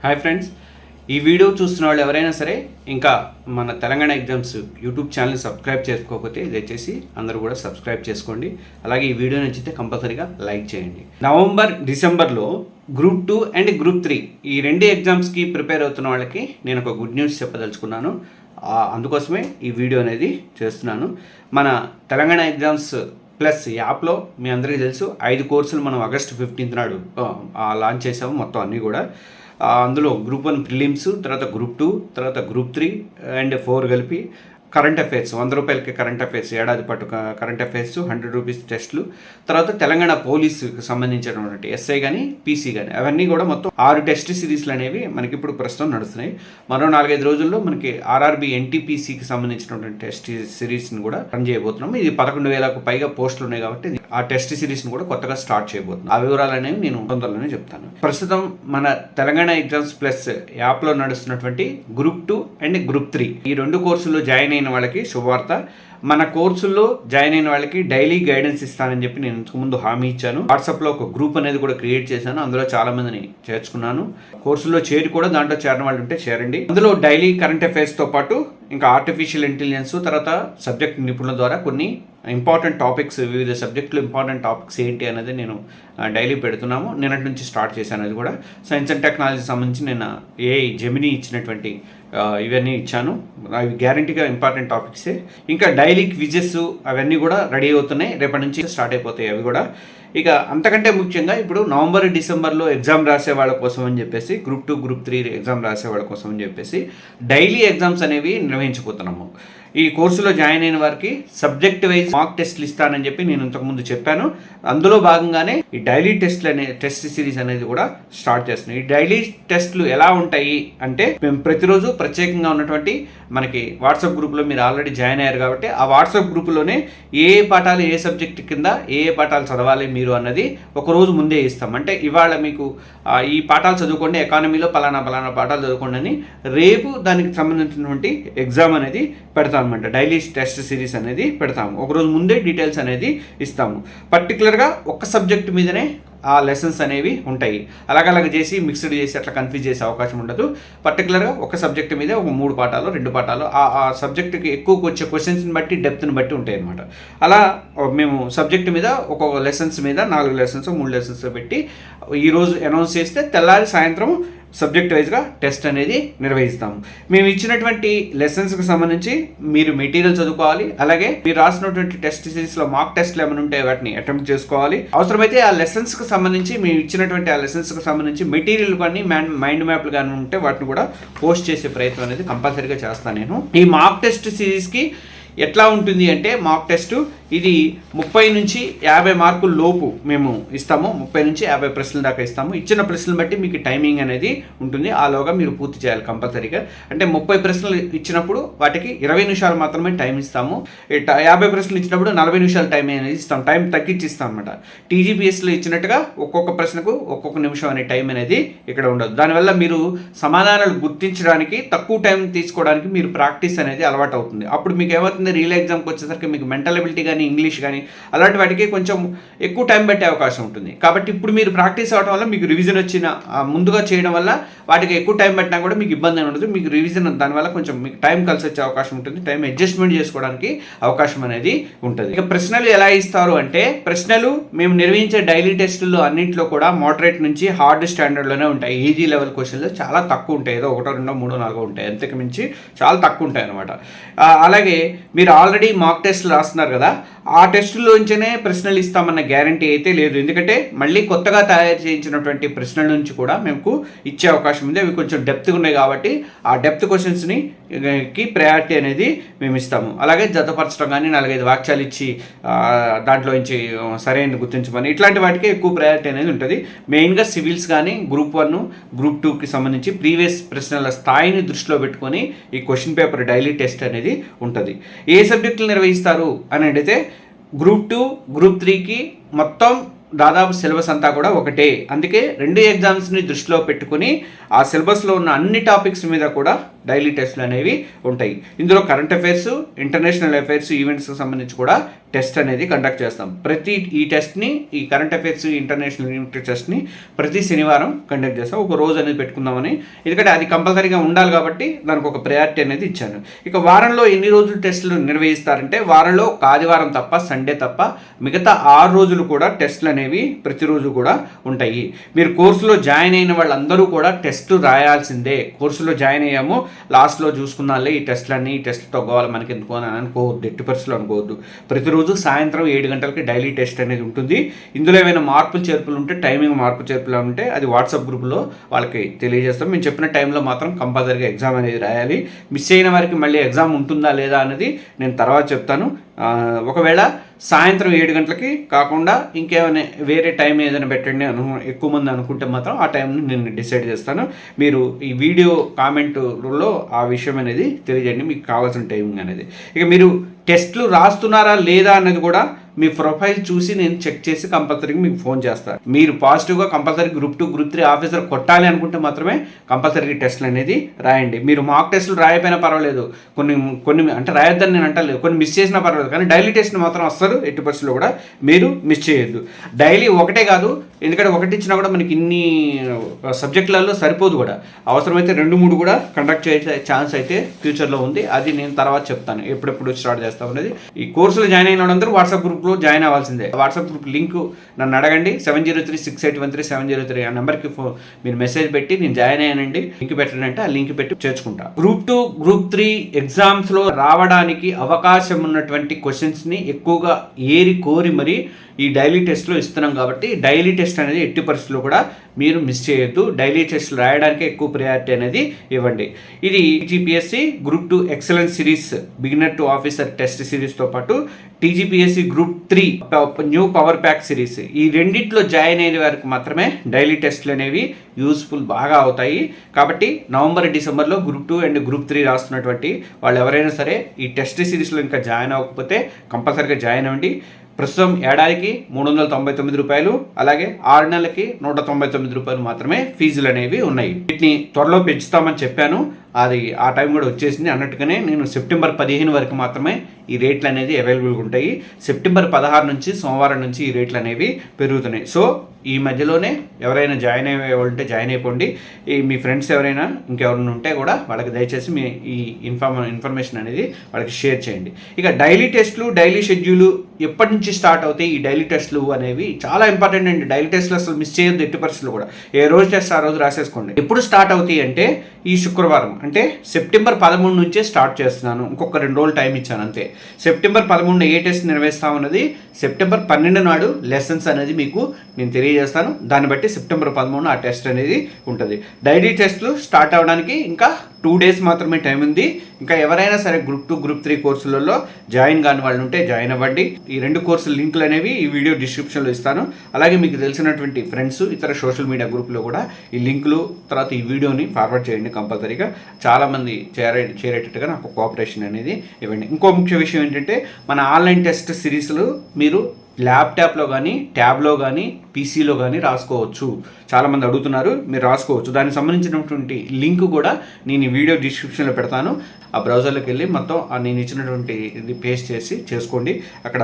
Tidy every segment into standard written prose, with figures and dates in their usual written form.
Hi friends, ఈ video చూస్తున్న వాళ్ళు ఎవరైనా సరే ఇంకా మన తెలంగాణ ఎగ్జామ్స్ యూట్యూబ్ ఛానల్ని సబ్స్క్రైబ్ చేసుకోకపోతే దయచేసి అందరూ కూడా సబ్స్క్రైబ్ చేసుకోండి. అలాగే ఈ వీడియో నచ్చితే కంపల్సరీగా లైక్ చేయండి. డిసెంబర్లో గ్రూప్ 2 అండ్ గ్రూప్ 3 ఈ రెండు ఎగ్జామ్స్కి ప్రిపేర్ అవుతున్న వాళ్ళకి నేను ఒక గుడ్ న్యూస్ చెప్పదలుచుకున్నాను. అందుకోసమే ఈ వీడియో అనేది చేస్తున్నాను. మన తెలంగాణ ఎగ్జామ్స్ ప్లస్ యాప్లో మీ అందరికీ తెలుసు 5 కోర్సులు మనం ఆగస్టు 15 నాడు లాంచ్ చేసాము. మొత్తం అన్నీ కూడా అందులో గ్రూప్ 1 ప్రిలిమ్స్, తర్వాత గ్రూప్ 2, తర్వాత గ్రూప్ 3 అండ్ 4 కలిపి కరెంట్ అఫైర్స్ 100 రూపాయలకి కరెంట్ అఫైర్స్ ఏడాది పాటు కరెంట్ అఫైర్స్ 100 రూపీస్ టెస్టులు, తర్వాత తెలంగాణ పోలీసుకి సంబంధించినటువంటి ఎస్ఐ కానీ పీసీ కానీ అవన్నీ కూడా మొత్తం 6 టెస్ట్ సిరీస్లు అనేవి మనకి ఇప్పుడు ప్రస్తుతం నడుస్తున్నాయి. మరో 4-5 రోజుల్లో మనకి ఆర్ఆర్బీ ఎన్టీపీసీకి సంబంధించినటువంటి టెస్ట్ సిరీస్ని కూడా రన్ చేయబోతున్నాము. ఇది 11,000కు పైగా పోస్టులు ఉన్నాయి కాబట్టి ఆ టెస్ట్ సిరీస్ని కూడా కొత్తగా స్టార్ట్ చేయబోతున్నాం. ఆ వివరాలు అనేవి నేను తొందరలోనే చెప్తాను. ప్రస్తుతం మన తెలంగాణ ఎగ్జామ్స్ ప్లస్ యాప్లో నడుస్తున్నటువంటి గ్రూప్ 2 అండ్ గ్రూప్ 3 ఈ 2 కోర్సుల్లో జాయిన్ అయిన వాళ్ళకి శుభవార్త. మన కోర్సుల్లో జాయిన్ అయిన వాళ్ళకి డైలీ గైడెన్స్ ఇస్తానని చెప్పి నేను ఇంతకుముందు హామీ ఇచ్చాను. వాట్సాప్లో ఒక గ్రూప్ అనేది కూడా క్రియేట్ చేశాను. అందులో చాలా మందిని చేర్చుకున్నాను. కోర్సుల్లో చేరి కూడా దాంట్లో చేరిన వాళ్ళు ఉంటే చేరండి. అందులో డైలీ కరెంట్ అఫైర్స్తో పాటు ఇంకా ఆర్టిఫిషియల్ ఇంటెలిజెన్స్, తర్వాత సబ్జెక్ట్ నిపుణుల ద్వారా కొన్ని ఇంపార్టెంట్ టాపిక్స్, వివిధ సబ్జెక్టులు ఇంపార్టెంట్ టాపిక్స్ ఏంటి అనేది నేను డైలీ పెడుతున్నాము. నిన్నటి నుంచి స్టార్ట్ చేశాను. అది కూడా సైన్స్ అండ్ టెక్నాలజీ సంబంధించి నేను జెమినీ ఇచ్చినటువంటి ఇవన్నీ ఇచ్చాను. అవి గ్యారంటీగా ఇంపార్టెంట్ టాపిక్సే. ఇంకా డైలీ క్విజెస్ అవన్నీ కూడా రెడీ అవుతున్నాయి. రేపటి నుంచి స్టార్ట్ అయిపోతాయి అవి కూడా. ఇక అంతకంటే ముఖ్యంగా ఇప్పుడు నవంబర్ డిసెంబర్లో ఎగ్జామ్ రాసే వాళ్ళ కోసం అని చెప్పేసి గ్రూప్ 2 గ్రూప్ 3 ఎగ్జామ్ రాసే వాళ్ళ కోసం అని చెప్పేసి డైలీ ఎగ్జామ్స్ అనేవి నిర్వహించబోతున్నాము. ఈ కోర్సులో జాయిన్ అయిన వారికి సబ్జెక్ట్ వైజ్ మాక్ టెస్ట్లు ఇస్తానని చెప్పి నేను ఇంతకుముందు చెప్పాను. అందులో భాగంగానే ఈ డైలీ టెస్ట్ సిరీస్ అనేది కూడా స్టార్ట్ చేస్తున్నాం. ఈ డైలీ టెస్ట్లు ఎలా ఉంటాయి అంటే మేము ప్రతిరోజు ప్రత్యేకంగా ఉన్నటువంటి మనకి వాట్సాప్ గ్రూప్లో మీరు ఆల్రెడీ జాయిన్ అయ్యారు కాబట్టి ఆ వాట్సాప్ గ్రూప్లోనే ఏ పాఠాలు ఏ సబ్జెక్ట్ కింద ఏ పాఠాలు చదవాలి మీరు అన్నది ఒకరోజు ముందే ఇస్తాం. అంటే ఇవాళ మీకు ఈ పాఠాలు చదువుకోండి, ఎకానమీలో పలానా పాఠాలు చదువుకోండి అని రేపు దానికి సంబంధించినటువంటి ఎగ్జామ్ అనేది పెడతాం అనమాట. డైలీ టెస్ట్ సిరీస్ అనేది పెడతాము. ఒకరోజు ముందే డీటెయిల్స్ అనేది ఇస్తాము. పర్టికులర్గా ఒక్క సబ్జెక్ట్ మీదనే ఆ లెసన్స్ అనేవి ఉంటాయి. అలాగ చేసి మిక్స్డ్ చేసి అట్లా కన్ఫ్యూజ్ చేసే అవకాశం ఉండదు. పర్టికులర్గా ఒక సబ్జెక్ట్ మీదే ఒక 3 పాఠాలు 2 పాఠాలు ఆ సబ్జెక్టుకి ఎక్కువ వచ్చే క్వశ్చన్స్ని బట్టి డెప్త్ని బట్టి ఉంటాయి అనమాట. అలా మేము సబ్జెక్ట్ మీద ఒక్కొక్క లెసన్స్ మీద 4 లెసన్స్ 3 లెసన్స్ పెట్టి ఈరోజు అనౌన్స్ చేస్తే తెల్లారి సాయంత్రం సబ్జెక్ట్ వైజ్గా టెస్ట్ అనేది నిర్వహిస్తాము. మేము ఇచ్చినటువంటి లెసన్స్కి సంబంధించి మీరు మెటీరియల్ చదువుకోవాలి. అలాగే మీరు రాసినటువంటి టెస్ట్ సిరీస్లో మాక్ టెస్ట్లు ఏమైనా ఉంటే వాటిని అటెంప్ట్ చేసుకోవాలి. అవసరమైతే ఆ లెసన్స్కి సంబంధించి మేము ఇచ్చినటువంటి ఆ లెసన్స్కి సంబంధించి మెటీరియల్ కానీ మైండ్ మ్యాప్లు కానీ ఉంటే వాటిని కూడా పోస్ట్ చేసే ప్రయత్నం అనేది కంపల్సరీగా చేస్తాను నేను. ఈ మాక్ టెస్ట్ సిరీస్కి ఎట్లా ఉంటుంది అంటే మాక్ టెస్ట్ ఇది 30 నుంచి 50 మార్కుల లోపు మేము ఇస్తాము. 30 నుంచి 50 ప్రశ్నల దాకా ఇస్తాము. ఇచ్చిన ప్రశ్నలు బట్టి మీకు టైమింగ్ అనేది ఉంటుంది. ఆలోగా మీరు పూర్తి చేయాలి కంపల్సరీగా. అంటే 30 ప్రశ్నలు ఇచ్చినప్పుడు వాటికి 20 నిమిషాలు మాత్రమే టైం ఇస్తాము. 50 ప్రశ్నలు ఇచ్చినప్పుడు 40 నిమిషాలు టైం అనేది ఇస్తాం. టైం తగ్గించి ఇస్తాం అనమాట. టీజీపీఎస్లో ఇచ్చినట్టుగా ఒక్కొక్క ప్రశ్నకు ఒక్కొక్క నిమిషం అనే టైం అనేది ఇక్కడ ఉండదు. దానివల్ల మీరు సమాధానాలు గుర్తించడానికి తక్కువ టైం తీసుకోవడానికి మీరు ప్రాక్టీస్ అనేది అలవాటు అవుతుంది. అప్పుడు మీకు ఏమవుతుంది, రియల్ ఎగ్జామ్కి వచ్చేసరికి మీకు మెంటల్ ఎబిలిటీ కానీ ఇంగ్లీష్ కానీ అలాంటి వాటికి కొంచెం ఎక్కువ టైం పెట్టే అవకాశం ఉంటుంది. కాబట్టి ఇప్పుడు మీరు ప్రాక్టీస్ అవ్వడం వల్ల మీకు రివిజన్ వచ్చిన ముందుగా చేయడం వల్ల వాటికి ఎక్కువ టైం పెట్టినా కూడా మీకు ఇబ్బంది ఉండదు. మీకు రివిజన్ దానివల్ల కొంచెం మీకు టైం కలిసి వచ్చే అవకాశం ఉంటుంది. టైం అడ్జస్ట్మెంట్ చేసుకోవడానికి అవకాశం అనేది ఉంటుంది. ఇక ప్రశ్నలు ఎలా ఇస్తారు అంటే ప్రశ్నలు మేము నిర్వహించే డైలీ టెస్టుల్లో అన్నింటిలో కూడా మోడరేట్ నుంచి హార్డ్ స్టాండర్డ్లోనే ఉంటాయి. ఈజీ లెవెల్ క్వశ్చన్లు చాలా తక్కువ ఉంటాయి. ఏదో 1, 2, 3, 4 ఉంటాయి. అంతకు మించి చాలా తక్కువ ఉంటాయి అనమాట. అలాగే మీరు ఆల్రెడీ మాక్ టెస్ట్లు రాస్తున్నారు కదా, ఆ టెస్టులోంచనే ప్రశ్నలు ఇస్తామన్న గ్యారంటీ అయితే లేదు. ఎందుకంటే మళ్ళీ కొత్తగా తయారు చేయించినటువంటి ప్రశ్నల నుంచి కూడా మేము ఇచ్చే అవకాశం ఉంది. అవి కొంచెం డెప్త్గా ఉన్నాయి కాబట్టి ఆ డెప్త్ క్వశ్చన్స్ని ప్రయారిటీ అనేది మేము ఇస్తాము. అలాగే జతపరచడం కానీ 4-5 వాక్యాలు ఇచ్చి దాంట్లో నుంచి సరైనది గుర్తించమని ఇట్లాంటి వాటికి ఎక్కువ ప్రయారిటీ అనేది ఉంటుంది. మెయిన్గా సివిల్స్ కానీ గ్రూప్ 1 గ్రూప్ 2కి సంబంధించి ప్రీవియస్ ప్రశ్నల స్థాయిని దృష్టిలో పెట్టుకొని ఈ క్వశ్చన్ పేపర్ డైలీ టెస్ట్ అనేది ఉంటుంది. ఏ సబ్జెక్టులు నిర్వహిస్తారు అని అడిగితే గ్రూప్ 2 గ్రూప్ 3కి మొత్తం దాదాపు సిలబస్ అంతా కూడా ఒకటే. అందుకే 2 ఎగ్జామ్స్ని దృష్టిలో పెట్టుకుని ఆ సిలబస్లో ఉన్న అన్ని టాపిక్స్ మీద కూడా డైలీ టెస్టులు అనేవి ఉంటాయి. ఇందులో కరెంట్ అఫైర్స్, ఇంటర్నేషనల్ అఫైర్స్, ఈవెంట్స్కి సంబంధించి కూడా టెస్ట్ అనేది కండక్ట్ చేస్తాం. ఈ కరెంట్ అఫైర్స్, ఇంటర్నేషనల్ ఈవెంట్ టెస్ట్ని ప్రతి శనివారం కండక్ట్ చేస్తాం. ఒక రోజు అనేది పెట్టుకుందామని, ఎందుకంటే అది కంపల్సరీగా ఉండాలి కాబట్టి దానికి ఒక ప్రయారిటీ అనేది ఇచ్చాను. ఇక వారంలో ఎన్ని రోజులు టెస్టులు నిర్వహిస్తారంటే, వారంలో ఒక ఆదివారం తప్ప, సండే తప్ప మిగతా 6 రోజులు కూడా టెస్టులు అనేవి ప్రతిరోజు కూడా ఉంటాయి. మీరు కోర్సులో జాయిన్ అయిన వాళ్ళందరూ కూడా టెస్టులు రాయాల్సిందే. కోర్సులో జాయిన్ అయ్యాము, లాస్ట్లో చూసుకున్నాలే ఈ టెస్టులన్నీ, ఈ టెస్టులు తగ్గవాలి మనకి ఎందుకు అని అనుకోవద్దు, ఎట్టి పరిస్థితులు అనుకోవద్దు. ప్రతిరోజు సాయంత్రం 7 గంటలకి డైలీ టెస్ట్ అనేది ఉంటుంది. ఇందులో ఏమైనా మార్పులు చేర్పులు ఉంటే, టైమింగ్ మార్పు చేర్పులు ఉంటే అది వాట్సాప్ గ్రూప్లో వాళ్ళకి తెలియజేస్తాం. మేము చెప్పిన టైంలో మాత్రం కంపల్సరీగా ఎగ్జామ్ అనేది రాయాలి. మిస్ అయిన వారికి మళ్ళీ ఎగ్జామ్ ఉంటుందా లేదా అనేది నేను తర్వాత చెప్తాను. ఒకవేళ సాయంత్రం 7 గంటలకి కాకుండా ఇంకేమైనా వేరే టైం ఏదైనా పెట్టండి ఎక్కువ మంది అనుకుంటే మాత్రం ఆ టైంని నేను డిసైడ్ చేస్తాను. మీరు ఈ వీడియో కామెంట్లో ఆ విషయం అనేది తెలియజేయండి, మీకు కావాల్సిన టైమింగ్ అనేది. ఇక మీరు టెస్ట్లు రాస్తున్నారా లేదా అన్నది కూడా మీ ప్రొఫైల్ చూసి నేను చెక్ చేసి కంపల్సరీగా మీకు ఫోన్ చేస్తాను. మీరు పాజిటివ్గా కంపల్సరీ గ్రూప్ 2, గ్రూప్ 3 ఆఫీసర్ కొట్టాలి అనుకుంటే మాత్రమే కంపల్సరీ టెస్టులు అనేది రాయండి. మీరు మాక్ టెస్టులు రాయకపోయినా పర్వాలేదు, కొన్ని అంటే రాయొద్దని నేను అంటలేదు, కొన్ని మిస్ చేసినా పర్వాలేదు, కానీ డైలీ టెస్ట్ మాత్రం అస్సలు ఎట్టి పరిస్థితుల్లో కూడా మీరు మిస్ చేయొద్దు. డైలీ ఒకటే కాదు, ఎందుకంటే ఒకటి ఇచ్చినా కూడా మనకి ఇన్ని సబ్జెక్టులలో సరిపోదు కూడా, అవసరమైతే 2-3 కూడా కండక్ట్ చేసే ఛాన్స్ అయితే ఫ్యూచర్లో ఉంది. అది నేను తర్వాత చెప్తాను ఎప్పుడెప్పుడు స్టార్ట్ చేస్తాం అనేది. ఈ కోర్సులో జాయిన్ అయిన వాళ్ళందరూ వాట్సాప్ గ్రూప్లో జాయిన్ అవ్వాల్సిందే. వాట్సాప్ గ్రూప్ లింక్ నన్ను అడగండి, 7036813703 ఆ నెంబర్కి మీరు మెసేజ్ పెట్టి నేను జాయిన్ అయ్యానండి లింక్ పెట్టండి అంటే ఆ లింక్ పెట్టి చేర్చుకుంటా. గ్రూప్ 2, గ్రూప్ 3 ఎగ్జామ్స్లో రావడానికి అవకాశం ఉన్నటువంటి క్వశ్చన్స్ని ఎక్కువగా ఏరి కోరి మరి ఈ డైలీ టెస్ట్లో ఇస్తున్నాం కాబట్టి డైలీ టెస్ట్ అనేది ఎట్టి పరిస్థితుల్లో కూడా మీరు మిస్ చేయొద్దు. డైలీ టెస్ట్లు రాయడానికి ఎక్కువ ప్రయారిటీ అనేది ఇవ్వండి. ఇది TGPSC group 2 excellence series beginner to officer test సిరీస్తో పాటు TGPSC group 3 new power pack series, ఈ రెండిట్లో జాయిన్ అయిన వారికి మాత్రమే డైలీ టెస్ట్లు అనేవి యూస్ఫుల్ బాగా అవుతాయి. కాబట్టి నవంబర్, డిసెంబర్లో గ్రూప్ 2 అండ్ గ్రూప్ 3 రాస్తున్నటువంటి వాళ్ళు ఎవరైనా సరే ఈ టెస్ట్ సిరీస్లో ఇంకా జాయిన్ అవ్వకపోతే కంపల్సరీగా జాయిన్ అవ్వండి. ప్రస్తుతం ఏడాదికి 399 రూపాయలు, అలాగే 6 నెలలకి 199 రూపాయలు మాత్రమే ఫీజులు అనేవి ఉన్నాయి. వీటిని త్వరలో పెంచుతామని చెప్పాను, అది ఆ టైం కూడా వచ్చేసింది. అన్నట్టుగానే నేను సెప్టెంబర్ 15 వరకు మాత్రమే ఈ రేట్లు అనేది అవైలబుల్గా ఉంటాయి. సెప్టెంబర్ 16 నుంచి సోమవారం నుంచి ఈ రేట్లు అనేవి పెరుగుతున్నాయి. సో ఈ మధ్యలోనే ఎవరైనా జాయిన్ అయ్యే ఉంటే జాయిన్ అయిపోండి. మీ ఫ్రెండ్స్ ఎవరైనా ఇంకెవరైనా ఉంటే కూడా వాళ్ళకి దయచేసి మీ ఈ ఇన్ఫర్మేషన్ అనేది వాళ్ళకి షేర్ చేయండి. ఇక డైలీ టెస్టులు, డైలీ షెడ్యూలు ఎప్పటి నుంచి స్టార్ట్ అవుతాయి ఈ డైలీ టెస్టులు అనేవి చాలా ఇంపార్టెంట్ అండి. డైలీ టెస్టులు అసలు మిస్ చేయొద్దు ఎట్టి పరిస్థితులు కూడా. ఏ రోజు టెస్ట్ ఆ రోజు రాసేసుకోండి. ఎప్పుడు స్టార్ట్ అవుతాయి అంటే ఈ శుక్రవారం, అంటే సెప్టెంబర్ 13 నుంచే స్టార్ట్ చేస్తున్నాను. ఇంకొక 2 రోజులు టైం ఇచ్చాను అంతే. సెప్టెంబర్ 13 ఏ టెస్ట్ నిర్వహిస్తామన్నది సెప్టెంబర్ 12 నాడు లెసన్స్ అనేది మీకు నేను తెలియజేస్తాను. దాన్ని బట్టి సెప్టెంబర్ 13 ఆ టెస్ట్ అనేది ఉంటుంది. డైలీ టెస్టులు స్టార్ట్ అవ్వడానికి ఇంకా 2 డేస్ మాత్రమే టైం ఉంది. ఇంకా ఎవరైనా సరే గ్రూప్ 2, గ్రూప్ 3 కోర్సులలో జాయిన్ కాని వాళ్ళు ఉంటే జాయిన్ అవ్వండి. ఈ 2 కోర్సుల లింకులు అనేవి ఈ వీడియో డిస్క్రిప్షన్లో ఇస్తాను. అలాగే మీకు తెలిసినటువంటి ఫ్రెండ్స్ ఇతర సోషల్ మీడియా గ్రూప్లో కూడా ఈ లింకులు తర్వాత ఈ వీడియోని ఫార్వర్డ్ చేయండి. కంపల్సరీగా చాలామంది చేరేటట్టుగా నాకు కోఆపరేషన్ అనేది ఇవ్వండి. ఇంకో ముఖ్య విషయం ఏంటంటే మన ఆన్లైన్ టెస్ట్ సిరీస్లు మీరు ల్యాప్టాప్లో కానీ, ట్యాబ్లో కానీ, పీసీలో కానీ రాసుకోవచ్చు. చాలామంది అడుగుతున్నారు, మీరు రాసుకోవచ్చు. దానికి సంబంధించినటువంటి లింక్ కూడా నేను ఈ వీడియో డిస్క్రిప్షన్లో పెడతాను. ఆ బ్రౌజర్లోకి వెళ్ళి మొత్తం నేను ఇచ్చినటువంటి ఇది పేస్ట్ చేసి చేసుకోండి. అక్కడ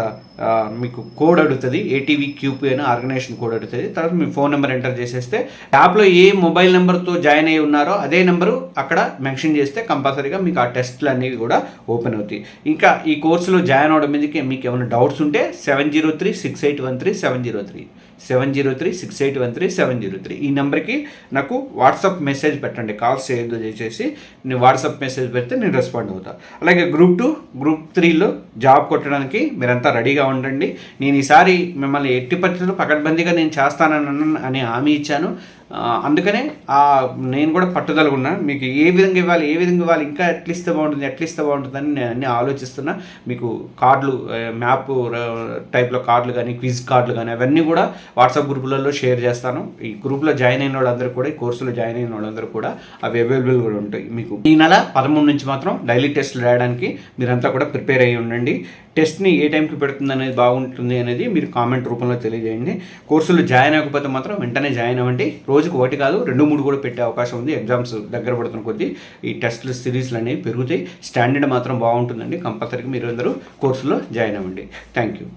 మీకు కోడ్ అడుగుతుంది, ఏటీవీ క్యూపీ అని ఆర్గనైజేషన్ కోడ్ అడుగుతుంది. తర్వాత మీ ఫోన్ నెంబర్ ఎంటర్ చేసేస్తే యాప్లో ఏ మొబైల్ నెంబర్తో జాయిన్ అయ్యి ఉన్నారో అదే నెంబరు అక్కడ మెన్షన్ చేస్తే కంపల్సరీగా మీకు ఆ టెస్ట్లు అనేవి కూడా ఓపెన్ అవుతాయి. ఇంకా ఈ కోర్సులో జాయిన్ అవడం మీదకి మీకు ఏమైనా డౌట్స్ ఉంటే 7036813703 7036813703 ఈ నెంబర్కి నాకు వాట్సాప్ మెసేజ్ పెట్టండి. కాల్స్ చేయొద్దు, దయచేసి నేను వాట్సాప్ మెసేజ్ పెడితే నేను రెస్పాండ్ అవుతా. అలాగే గ్రూప్ 2, గ్రూప్ 3లో జాబ్ కొట్టడానికి మీరంతా రెడీగా ఉండండి. నేను ఈసారి మిమ్మల్ని ఎట్టి పరిస్థితుల్లో పకడ్బందీగా నేను చేస్తానని హామీ ఇచ్చాను. అందుకనే నేను కూడా పట్టుదలగా ఉన్నా. మీకు ఏ విధంగా ఇవ్వాలి, ఇంకా ఎట్లా ఇస్తే బాగుంటుందని నేను అన్నీ ఆలోచిస్తున్నా. మీకు కార్డులు, మ్యాప్ టైప్లో కార్డులు కానీ, క్విజ్ కార్డులు కానీ అవన్నీ కూడా వాట్సాప్ గ్రూపులలో షేర్ చేస్తాను. ఈ గ్రూప్లో జాయిన్ అయిన వాళ్ళందరూ కూడా, ఈ కోర్సులో జాయిన్ అయిన వాళ్ళందరూ కూడా అవి అవైలబుల్ కూడా ఉంటాయి. మీకు ఈ నెల 13 నుంచి మాత్రం డైలీ టెస్టులు రాయడానికి మీరంతా కూడా ప్రిపేర్ అయ్యి ఉండండి. టెస్ట్ని ఏ టైంకి పెడుతుంది అనేది బాగుంటుంది అనేది మీరు కామెంట్ రూపంలో తెలియజేయండి. కోర్సులు జాయిన్ అవ్వకపోతే మాత్రం వెంటనే జాయిన్ అవ్వండి. రోజుకు ఒకటి కాదు 2-3 కూడా పెట్టే అవకాశం ఉంది. ఎగ్జామ్స్ దగ్గర పడుతున్న కొద్దీ ఈ టెస్ట్లు సిరీస్లు అనేవి పెరుగుతాయి. స్టాండర్డ్ మాత్రం బాగుంటుందండి. కంపల్సరీగా మీరు అందరూ కోర్సులో జాయిన్ అవ్వండి. Thank you.